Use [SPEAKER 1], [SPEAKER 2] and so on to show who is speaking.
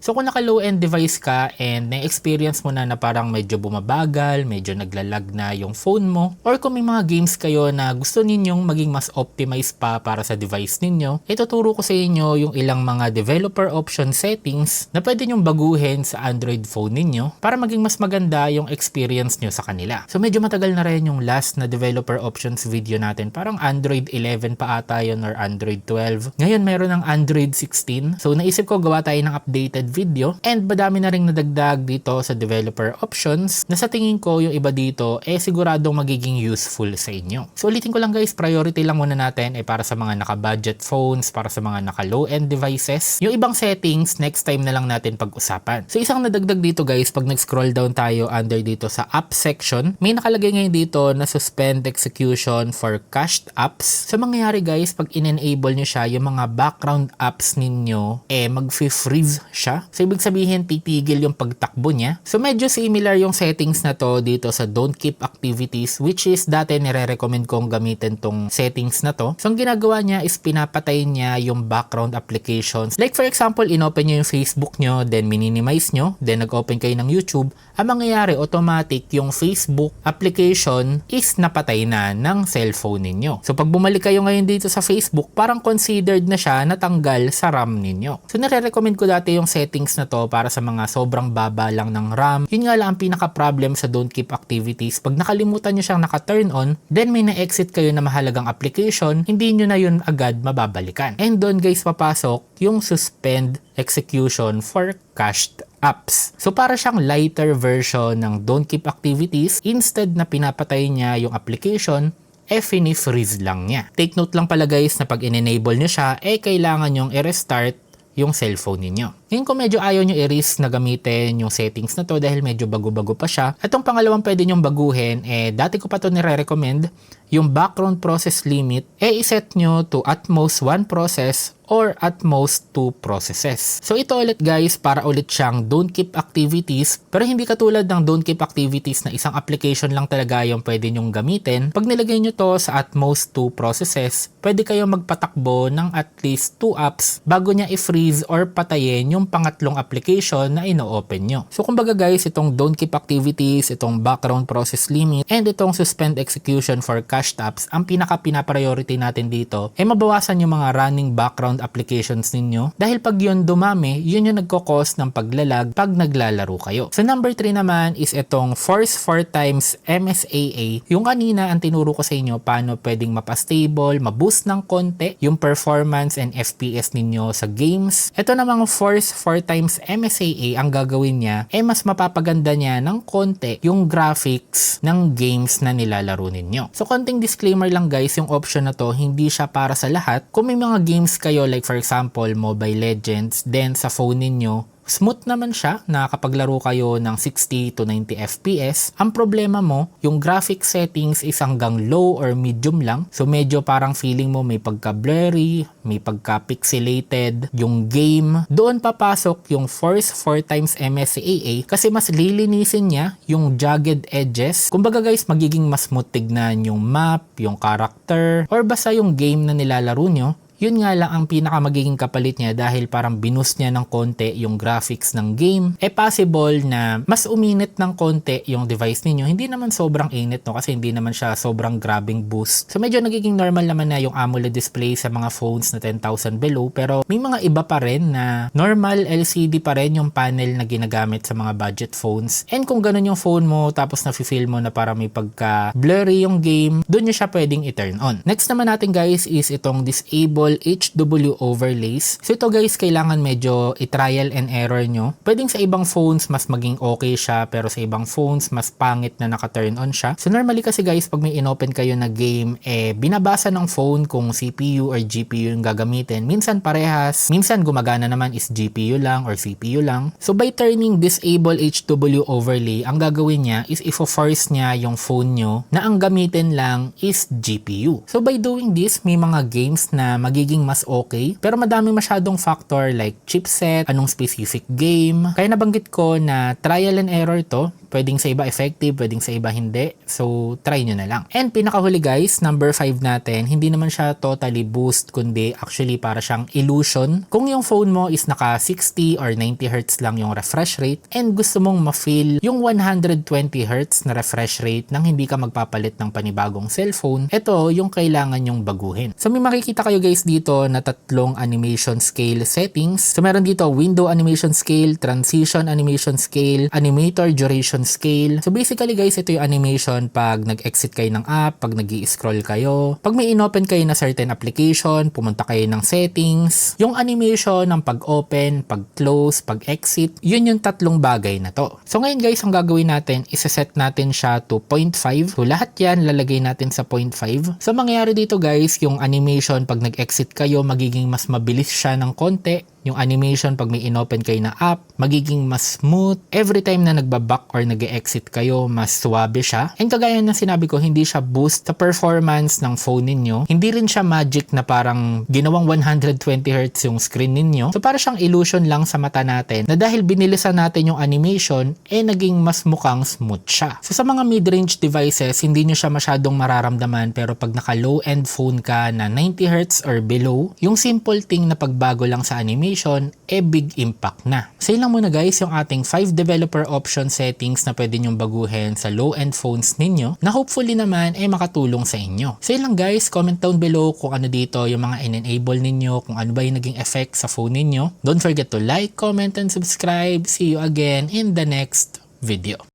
[SPEAKER 1] So kung naka low-end device ka and na-experience mo na parang medyo bumabagal, medyo naglalag na yung phone mo, or kung may mga games kayo na gusto ninyong maging mas optimized pa para sa device ninyo, ituturo ko sa inyo yung ilang mga developer option settings na pwede nyong baguhin sa Android phone ninyo para maging mas maganda yung experience nyo sa kanila. So medyo matagal na rin yung last na developer options video natin. Parang Android 11 pa ata yun or Android 12. Ngayon meron ng Android 16. So naisip ko gawa tayo ng updated video and madami na ring nadagdag dito sa developer options na sa tingin ko yung iba dito siguradong magiging useful sa inyo. So ulitin ko lang guys, priority lang muna natin para sa mga naka-budget phones, para sa mga naka-low-end devices. Yung ibang settings, next time na lang natin pag-usapan. So isang nadagdag dito guys, pag nag-scroll down tayo under dito sa app section, may nakalagay ngayon dito na suspend execution for cached apps. So mangyayari guys, pag in-enable nyo siya, yung mga background apps ninyo, mag-freeze siya. So ibig sabihin, titigil yung pagtakbo niya. So medyo similar yung settings na to dito sa don't keep activities, which is dati nire-recommend kong gamitin tong settings na to. So ang ginagawa niya is pinapatay niya yung background applications. Like for example, inopen nyo yung Facebook nyo, then minimize nyo, then nag-open kayo ng YouTube. Ang mangyayari, automatic yung Facebook application is napatay na ng cellphone ninyo. So pag bumalik kayo ngayon dito sa Facebook, parang considered na siya natanggal sa RAM ninyo. So nare-recommend ko dati yung settings na to para sa mga sobrang baba lang ng RAM. Yun nga lang ang pinaka-problem sa don't keep activities. Pag nakalimutan nyo siyang naka-turn on, then may na-exit kayo na mahalagang application, hindi nyo na yun agad mababalikan. And doon guys papasok yung suspend execution for cached apps. So para siyang lighter version ng don't keep activities, instead na pinapatay niya yung application, fini-freeze lang niya. Take note lang pala guys na pag in-enable nyo siya, kailangan yung i-restart yung cellphone ninyo. Ngayon kung medyo ayaw nyo i-risk na gamitin yung settings na to dahil medyo bago-bago pa siya, atong pangalawang pwede nyong baguhin, dati ko pa to nire-recommend, yung background process limit, iset nyo to at most 1 process or at most 2 processes. So ito ulit guys, para ulit siyang don't keep activities, pero hindi katulad ng don't keep activities na isang application lang talaga yung pwede nyong gamitin. Pag nilagay nyo to sa at most 2 processes, pwede kayo magpatakbo ng at least 2 apps bago niya i-freeze or patayin yung pangatlong application na ino-open nyo. So kumbaga guys, itong don't keep activities, itong background process limit, and itong suspend execution for cached apps, ang pinaka-pina-priority natin dito mabawasan yung mga running background applications ninyo dahil pag yun dumami, yun yung nagkakos ng paglalag pag naglalaro kayo. So number 3 naman is itong force 4 times MSAA. Yung kanina ang tinuro ko sa inyo paano pwedeng mapa-stable, maboost ng konti yung performance and FPS ninyo sa games. Ito namang force 4 times MSAA, ang gagawin niya mas mapapaganda niya ng konti yung graphics ng games na nilalaro ninyo. So konting disclaimer lang guys, yung option na to hindi siya para sa lahat. Kung may mga games kayo like for example Mobile Legends, then sa phone ninyo smooth naman siya, nakakapaglaro kayo ng 60 to 90 FPS. Ang problema mo, yung graphic settings is hanggang low or medium lang. So medyo parang feeling mo may pagka-blurry, may pagka-pixelated yung game. Doon papasok yung force 4 times MSAA kasi mas lilinisin niya yung jagged edges. Kumbaga guys, magiging mas smooth tignan yung map, yung character, or basta yung game na nilalaro nyo. Yun nga lang ang pinaka magiging kapalit niya dahil parang binoost niya ng konti yung graphics ng game. Possible na mas uminit ng konti yung device ninyo. Hindi naman sobrang init no kasi hindi naman siya sobrang grabbing boost. So medyo nagiging normal naman na yung AMOLED display sa mga phones na 10,000 below, pero may mga iba pa rin na normal LCD pa rin yung panel na ginagamit sa mga budget phones. And kung ganun yung phone mo tapos na-feel mo na parang may pagka blurry yung game, doon nyo siya pwedeng i-turn on. Next naman natin guys is itong disable HW overlays. So ito guys, kailangan medyo i-trial and error nyo. Pwedeng sa ibang phones mas maging okay siya, pero sa ibang phones mas pangit na naka-turn on siya. So normally kasi guys, pag may inopen kayo na game, binabasa ng phone kung CPU or GPU yung gagamitin. Minsan parehas, minsan gumagana naman is GPU lang or CPU lang. So by turning disable HW overlay, ang gagawin niya is ifo-force niya yung phone nyo na ang gamitin lang is GPU. So by doing this, may mga games na magiging magiging mas okay. Pero madaming masyadong factor like chipset, anong specific game. Kaya nabanggit ko na trial and error to. Pwedeng sa iba effective, pwedeng sa iba hindi. So, try nyo na lang. And pinakahuli guys, number 5 natin, hindi naman siya totally boost, kundi actually para siyang illusion. Kung yung phone mo is naka 60 or 90 Hz lang yung refresh rate and gusto mong ma-feel yung 120 Hz na refresh rate nang hindi ka magpapalit ng panibagong cellphone, ito yung kailangan yung baguhin. So, may makikita kayo guys dito na tatlong animation scale settings. So, meron dito window animation scale, transition animation scale, animator duration scale. So basically guys, ito yung animation pag nag-exit kayo ng app, pag nag-i-scroll kayo, pag may inopen kayo na certain application, pumunta kayo ng settings, yung animation ng pag-open, pag-close, pag-exit, yun yung tatlong bagay na to. So ngayon guys, ang gagawin natin, isa-set natin siya to 0.5. So lahat yan lalagay natin sa 0.5. So mangyayari dito guys, yung animation pag nag-exit kayo, magiging mas mabilis siya ng konti. Yung animation pag may inopen kayo na app, magiging mas smooth. Every time na nagbaback or nag-exit kayo, mas suwabe siya. And kagaya ng sinabi ko, hindi siya boost sa performance ng phone ninyo. Hindi rin siya magic na parang ginawang 120 Hz yung screen ninyo. So para siyang illusion lang sa mata natin na dahil binilisan natin yung animation, naging mas mukhang smooth siya. So sa mga mid-range devices, hindi nyo siya masyadong mararamdaman, pero pag naka low-end phone ka na 90 Hz or below, yung simple thing na pagbago lang sa animation, big impact na. So yun lang muna guys, yung ating 5 developer option settings na pwede nyong baguhin sa low-end phones ninyo na hopefully naman makatulong sa inyo. So yun lang guys, comment down below kung ano dito yung mga in-enable ninyo, kung ano ba yung naging effect sa phone ninyo. Don't forget to like, comment, and subscribe. See you again in the next video.